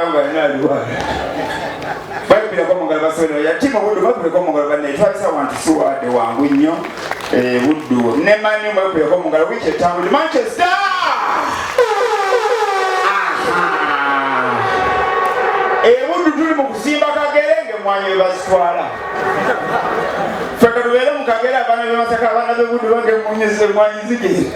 Nawe naliwa. Bali kwa mongala basolo yatima budu bali kwa mongala bane twasa wantu suwa de wangu nnyo budu ne mani bali kwa mongala wiche tangu Manchester. Budu tuli mu kusimba kagerenge mwanyo basitwala. Feka duwele mu kagera bana be masaka bana be budu bange munyeze mwanyizige.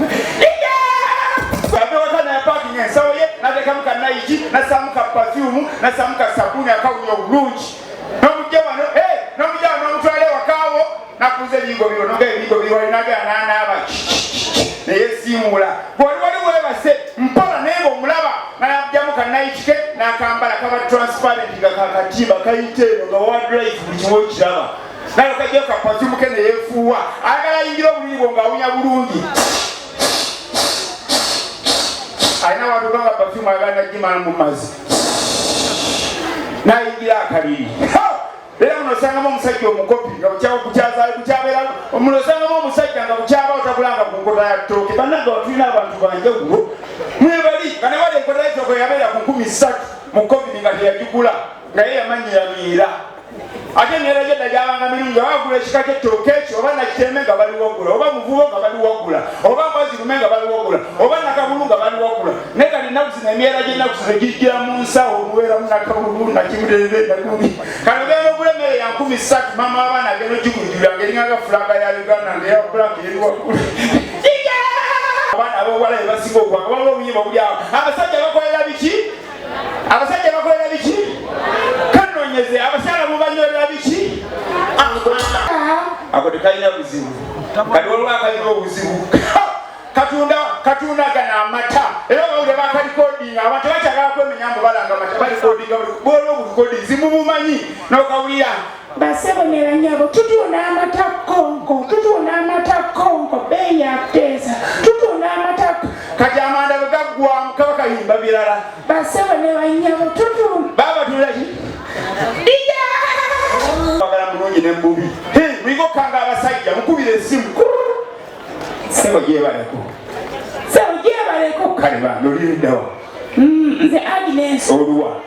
Sabe wakana ya parking en sawoye nateka mukana iji nasamuka perfume nasamuka sabuni akawuyo bulungi nomujaba no nomujaba nomutwale wakawo nakuze bigo biyo noge bigo biyo inaga nana aba neyesimula wali webase mpala nebo mulaba najja mukana ijike nakambala kaba transparent gakakatimba kayitero nga wa drive bikiwo kiraba nayo kajja ka perfume kene yefuwa agala yingira obuligo nga awunya bulungi. Aina watu kanga perfume agana jimana mu mazi na igira akabiri era munosanga mu musajja omukopi nga buchawo kuchaza kuchabera munosanga mu musajja nga buchaba otakulanga ku nkota ya toke banaga watulina abantu banje gubo mwebali kana wale nkota ya toke yabera ku 13 mu covid ngati yajukula nga yeye amanyira mira ate neraje dajabanga mirungi wagula shikake tokecho oba nakitemega bali wagula oba muvubo nga bali wagula oba mbazi kumenga bali wagula oba nakabulunga bali wagula neka linakuzi nemyeraje nakuzi gigira munsa omuwera munakabulunga nakimudebe nakumi kanogeno bulemere ya 13 mama abana geno jikujula ngeringa fulaga ya Uganda ngeya black yeri wagula abana abo wala basingo kwa wala obunyiba buli awo abasajja bakolera biki kanonyeze abasala mubanyorera biki akode kalina buzibu kati olwa kalina obuzibu katunda gana amata era bawule bakalikodinga abantu bakyagala kwemenya mbu balanga amata balikodinga bwolo obukodi zimubumanyi nokawulira basebonera nyabo tutunda amata konko beyi yakuteesa tutunda amata kati amanda bwegagwamu kaba kayimba birala basebonera nyabo tutunda baba tulaki bagala mulungi nembubi mwigo kanga abasajja mukubira esimu sebo jebaleko kale bano lirindawa nze Agnes oluwa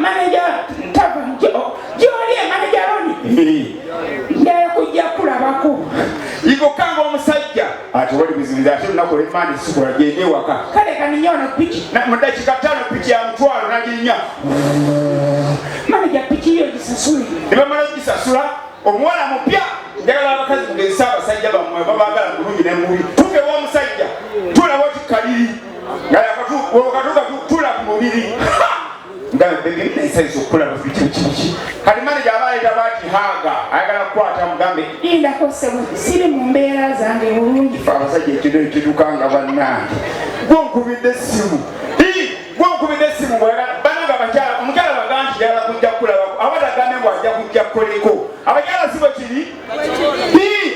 manager tava joli manager roni ndaya kujja kulabako iko kanga omusajja ati wali bizinza ate nakola emani sikola gende waka kale kaninyona piki na mudakika 5 piki ya mtwalo naginya manager piki yo disasula eba manager disasula omwana mupya njagala abakazi ngesa abasajja bamwe babagala bulungi nemubi tuke wa musajja tula woti kaliri ngala katuka tula ku mubiri ngala bebe naisayizo kula bafiti kali manager abaleta bati haga ayagala kwata mugambe inda kose siri mu mbeera zange bulungi abasajja ekiro kidukanga bannange gonkubidde simu bananga bakyala omukyala baganti yala kujja kulabako abatagambe ngo ajja kujja kukoleko abakyala sibo kiri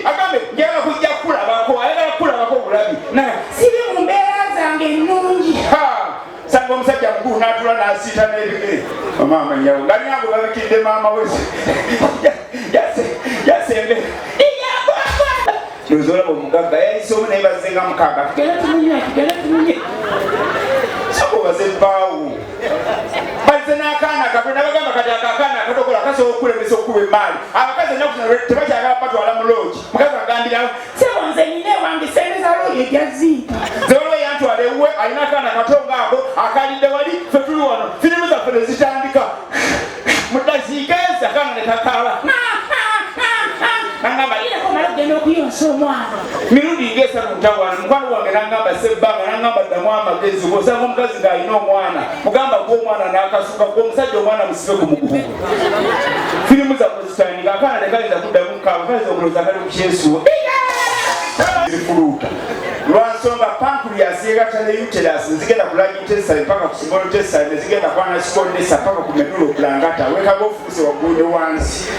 agambe njala kujja kulabako ayagala kulabako bulabi naye siri mu mbeera zange ennungi sanga omusajja mukulu n'atula n'asiita n'ebigere mama nyawo ngalinyango babikidde maama wese yasembe nozolaba omugagga yayise omu naye bazenga mukaaga tugere tumunye sokobaze bbaawo balize n'akaana kato nabagamba kati akaakaana akatokola kasobola okukulemesa okukuba emaali abakazi ennaku zino tebakyagala batwala mu loogi mukazi agambirawo sebo nze nyine wange sente za loogi ejazimpa zolwe yantwala ewuwe alina akaana katonga ako akalidde wali fe tuli wano firimu zaffe ne zitandika mudasiikeezi akaana ne kakaaba nangamba yinako mala okugenda okuyonsa omwana mirundi ngesa mutawana mukwano wange nangamba sebbanga nangamba ddamu amagezi osanga omukazi ng'alina omwana mugamba gw'omwana n'akasuka gw'omusajja omwana musibe ku mugugu firimu zakozitandika akaana tekayinza kuddamu mukaaba kayinza okulooza kali kukyesuwa zifuluuta lwansonga pancreas yegatta ne uterus nzigenda kulagi tesale paka ku small tesale nezigenda kwana sikondesa paka ku medulla oblongata wekaga ofuse waggulu ne wansi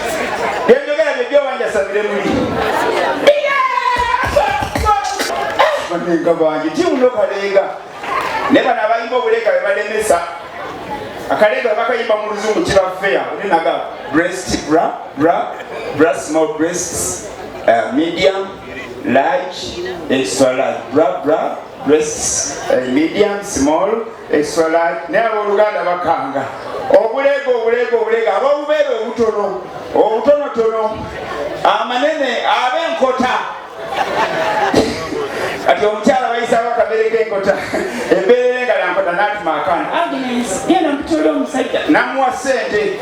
yenjogera byebyobanja muli banenga bangi timuno kalenga ne bana abayimba obuleega be balemesa akalenga bakayimba mu luzungu kibafeya olinaga breast bra small breasts medium large extra large bra breasts, medium, small, extra large, never Uganda bakanga. Obulega, abobubere obutono, amanene abenkota. Ati omukyala bayisa bakabere kenkota, embeere nga yankota n'atumaakana. Agnes, yena mutolo omusajja. Namuwa ssente.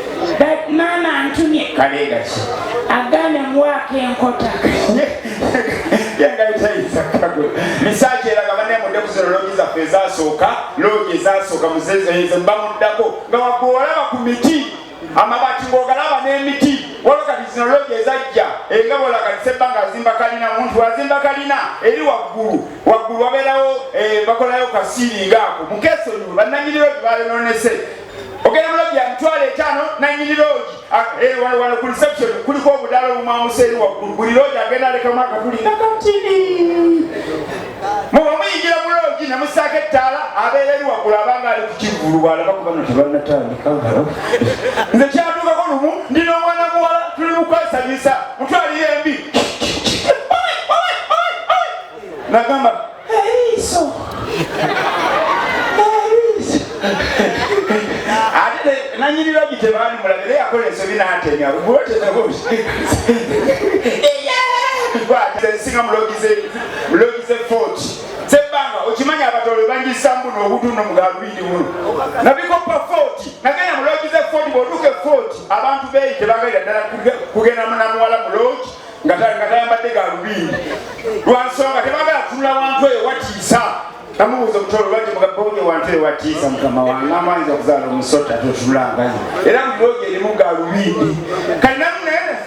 Maama antumye. Kaleega ki? Agane muwaako enkota. Yangayitayisa kago. Misaaji eraga banne mudde ku zino loogi zaffe ezasooka muzezeeze bamuddako nga waggulu olaba ku miti amabati ng'ogalaba n'emiti waliwo kati zino loogi ezajja engabola kati sebbanga azimba kalina muntu azimba kalina eri waggulu wabeerawo bakolayo kasiiringa ako mukesonyiwe bannanyini loogi balononese ogenda muloogi ya mitwalo 5 nanyini loogi wano ku reception kuliko obudaala obumwamuseeri waggulu buli loogi agenda alekamu akatulinga katini muba muyingira mu loogi nemusaako ettaala abeera eri waggulu abanga ali ku kivulu bwalaba kubano tebannatandika nze kyatuukako lumu ndina omwana muwala tuli mukwesanyisa mutwalire embi nagamba eriiso ate nanyini loogi tebaali mulabire yakola ensobi n'atemya singa muloogi ze 40 sebbanga okimanya abatolo banjisa mbuno obutuno mugalubindi buno nabikopa 40 nagenda muloogi ze 40 bwoduke 40 abantu beeyi tebagaira ddala kugenda namuwala muloogi nga tayambadde galubindi lwansonga tebagala kutunula wantu eyo watiisa namubuuza omutolo lwaki mugabonye wantu eyo watiisa mukama wange amanyiza okuzaala omusota totulangayo era buli loogi erimu galubindi kali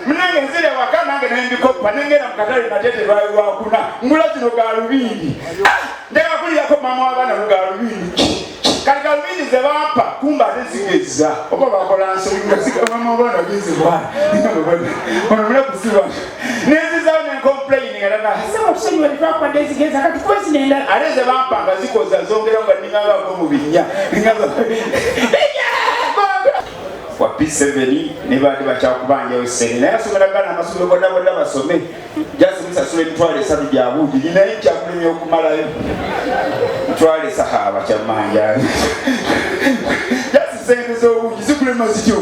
munange nzire waka nange nembikopa nengera mukatale natete lwayo lwakuna ngula zino galubindi njagala kulirako mama w'abaana mu galubindi kali galubindi ze bampa kumba ate zigezza oba bakola nsobi nga zigamama w'abaana gezebwana ono mulekusiba nenzizawo nencomplaining tusonyiwe tetwakuwadde zigeza kati kwezinenda ate ze bampa nga zikoza zongerawo nga ningagako mu binnya wa P7 ne baadde bakyakubanjayo ssente naye asomeragana amasomero bonna basome jasi musasula emitwalo 3 gya buugi naye kyakulemya okumalayo mitwalo SAHA abakyamanja jasi ssente z'obuugi zikulema zityo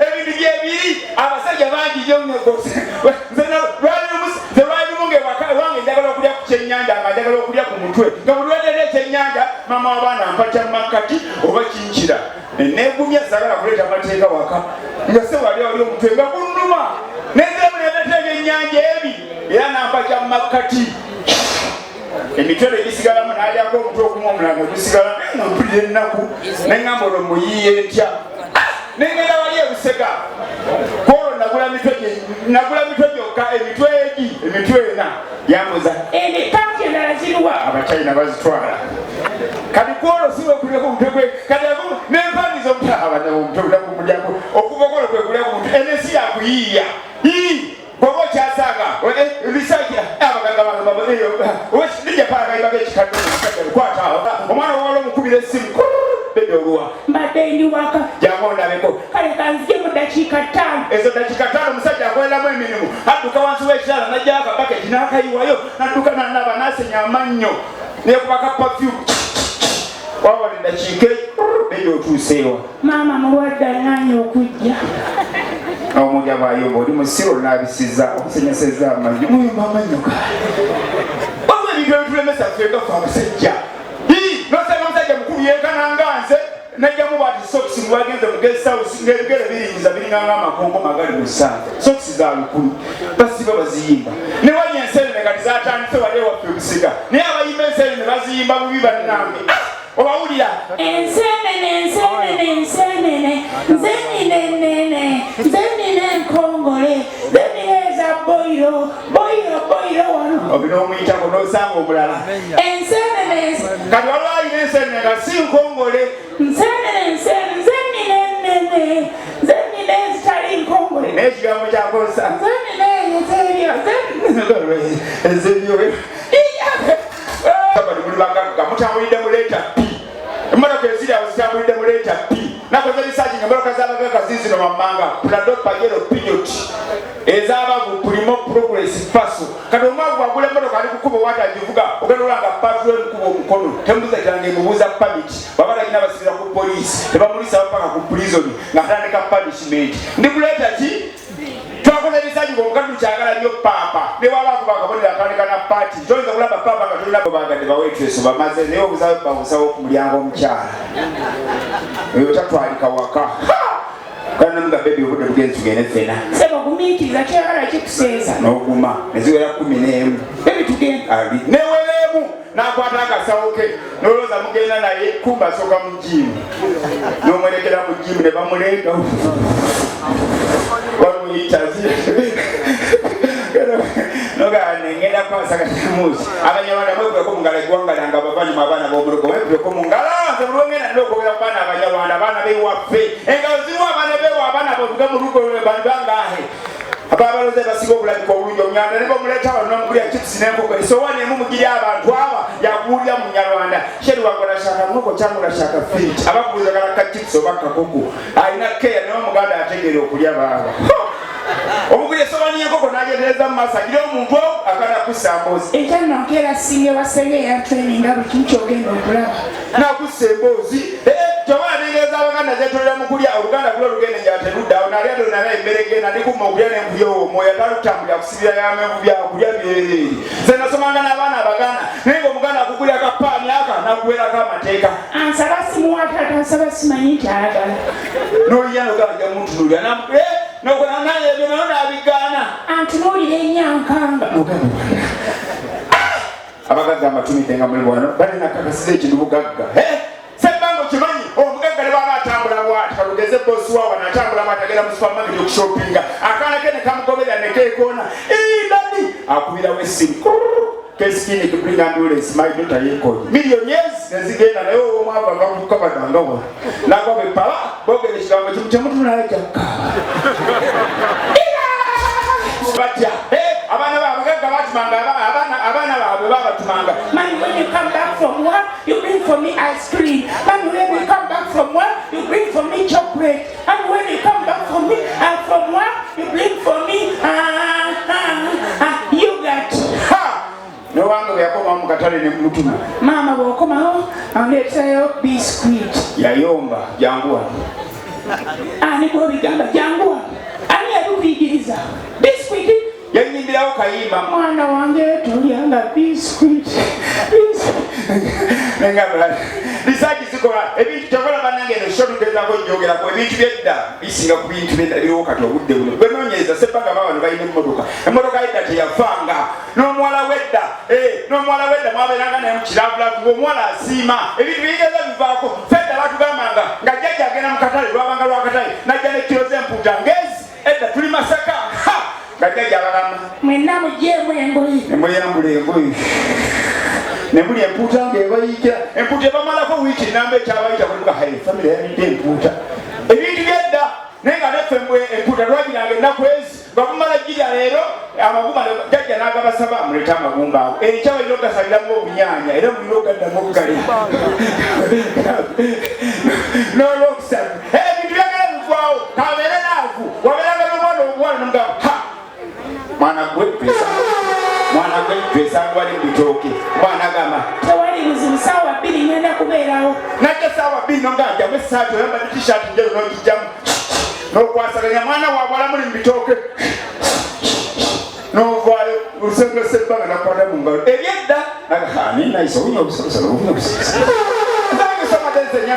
ebintu byebiri abasajja bangi gyonegose lwalimu ngewaka wange njagala okulya ku kyennyanja nga njagala okulya ku mutwe nga buli lwedera ekyennyanja mama w'abaana mpatya makkati oba kinkira negumya sagala kuleeta amateeka waka nga se wali omutwe nga gunnuma nenzemuneeteka ebyennyanja ebi era nampakya mumakkati emitwero egisigalamu n'alyako omutwe okumu omulanga gusigala nampulira ennaku neŋŋamba olwo muyiye ntya nengenda wali ebusega kwolwo nagula mitwe gyokka emitwe ena yambuza paati endala ziruwa abachina bazitwala kati kwolwo siwe kulyako omutwe gwe kati nempaniza omutwe bulakumulyaku okuva kwolwo kwekulyaku omutwe enesi yakuyiiya bwoba okyasanga lisakira abaganga lijapalagaibaga ekikadde kwataawo omwana owala omukubira essimu bebe oluwa mbadde ndi waka jamondabeko kale kanzije mu dakiika 5 ezo dakiika 5 omusajja akoleramu emirimu adduka wansi w'ekirala najja akabaketi n'akayiwayo nadduka nanaba nasenya amannyo nekubaka perfume wabali dakiika bebe otuuseewa maama mulwadde alinaanye okujja omulya bwayomba oli musiro n'abisiza okusenyeseza amannyo muyomba amannyo wabula ebintu ebitulemesa ffenga ffe abasajja nosanga omusajja mukulu yeekananga nze najjamu bati sokisi mubagenze mu guest house ng'ebigere biringiza biringanga amakongo magali mu ssanja sokisi za lukulu basiba baziyimba ne wali ensenene kati zatandise wali ewaffe obusiga naye abayimba ensenene baziyimba bubi bannange obawulira ensenene nzenine enkongole zenine eza boiro wano obina omuyitako nosanga omulala ensenene kati waliwo ayina ensenene nga si nkongole nzenine ezitali nkongole naye ekigambo kyakosa ezebyo muli bagagga mutambulidde muleeta pi emmotoka eziri awo zitambulidde muleeta pi nakoze risaaki nga emmotoka z'abagagga zizino wammanga plado pagero pinyot ez'abavu primo progress faso kati omwavu agula emmotoka ali ku kubo wata ajivuga ogalolanga patrol kubo mukono tembuza kyange mubuza permit babala kina basira ku police tebamulisa bapaka ku prison ngatandika punishment ndikuleta ki twakoze bisaji bomukatu kyagala nnyo papa ne waba kubakabonera atandika na party toyinza kulaba papa nga tulina babagadde baweetreso bamaze naye obuzawe babusawo ku mulyango omukyala eyo tatwalika waka kana mga baby obudde bugenzi tugende ffena sebo gumiikiriza kyagala kikuseesa n'oguma neziwera 11 baby tugende neweleemu n'akwata akasawo ke nolowooza mugenda naye kumba asooka mu jimu n'omwerekera mu jimu ne bamuleeta wamuyitazi nogane ngenda kwasaka tamusi abanyarwanda mwekuleko mungala egwangalanga abavanyuma abaana b'omulogo mwekuleko mungala nze mulwengenda nokogera ku baana abanyarwanda abaana b'ewaffe engalo zirimu abaana b'ewa abaana botuge mu lugo bantu bangahe ababaloze basiga obulabika obulungi omunyarwanda ne bamuleeta wano n'omukulya chips n'enkoko esowaani emu mugiri abantu aba yakuwulira mu nyarwanda sheri wange olashaka nkoko cyangwa olashaka firiti abakubuuza kalaka chips oba kakoko alina keya naye omuganda ategeera okulya baaba omuguli esowaani y'enkoko n'agendereza mu maaso agira omuntu agala kussa emboozi ekyanonkeera singe wasenge eyatreninga buli kimu kyogenda okulaba nakussa emboozi kyobala nengereza abaganda zetolera mu kulya oluganda kula olugende njateruddawo nalyado nana emmere genda ndikuma okulya n'enkulya omwoyo atalutambulira kusibira yamenvu byakulya byereeri ze nasomanga n'abaana abaganda naye ngaomuganda akugulya kapaani aka nakuwerako amateeka ansaba simuwatata nsaba simanyi nti ayagala n'oyiya noganja muntunulya nokonaebyo nayo nabigaana antunuulira enyankanga abagagga amatumide nga muli wano balinakakasiza ekintu bugagga sebbango kimanyi omugagga ne baba atambula bwati kalugeze bosi wawa natambula bwati agenda mu supermarket okushopinga akaana ke ne kamugoberera ne keekoona dadi akubirawo essimu kesikini bring ambulance my daughter yekoye million years nezigenda naye omwava bakukabadanga nagwabe pala bogere ekigambo kimu kyemutunulayo kyakka batya abaana babagagga batumanga abaana baabwe babatumanga man when you come back from work you bring for me ice cream man when you come back from work you bring for me chocolate and when you come back from work you bring for me yogurt nowange bweyakoma mu katale ne mutuma maama bw'okomawo ondeetayo biscuit yayomba janguwa ani bw'obigamba janguwa ani yabikuyigiriza biscuit yanyimbirawo kayimba mwana wange tolyanga biscuit risaaki zikola ebintu kyokola banange eno shotugezako njogerako ebintu byedda bisinga ku bintu byedda biriwo kati obudde buno bwenonyereza sebbanga babano balina emmotoka edda teyafanga n'omuwala wedda mwabeeranga naye mukiravulavu ng'omuwala asiima ebintu biyigeza bivaako fedda batugambanga nga jjajja agenda mu katale lwabanga lwakatale najja ne kiro z'empuuta ngezi edda tuli Masaka gajjajja abalama mwenna mugyemu engoye nemuyambula engoye nemuli empuuta ng'ebayikira empuuta ebamalako wiiki namba ekyabayita kulimuka hayi famire yanidde empuuta ebintu byedda naye nga neffe empuuta twagiranga ennaku ezi bakumala girya leero amagumba jajja n'agabasaba muleta amagumba ago enkya balina ogasaliramu obunyanya era mulina ogaddamu okugale n'olwokusatu ebintu byagala bivaawo kabeere naavu wabeeranga n'omwana omuwala nomugamba mwana gwe twesa gwali mbitooke mwana gama tewali buzibu saawa 2 ngenda kubeerawo najja saawa 2 nonganjamu esaati oyambadde tishaati njeru n'ogijjamu n'okwasaganya mwana wabwala muli mbitooke n'ovaayo olusengesebanga nakwata mu ngalo ebyedda ninaisa obunya obusolosa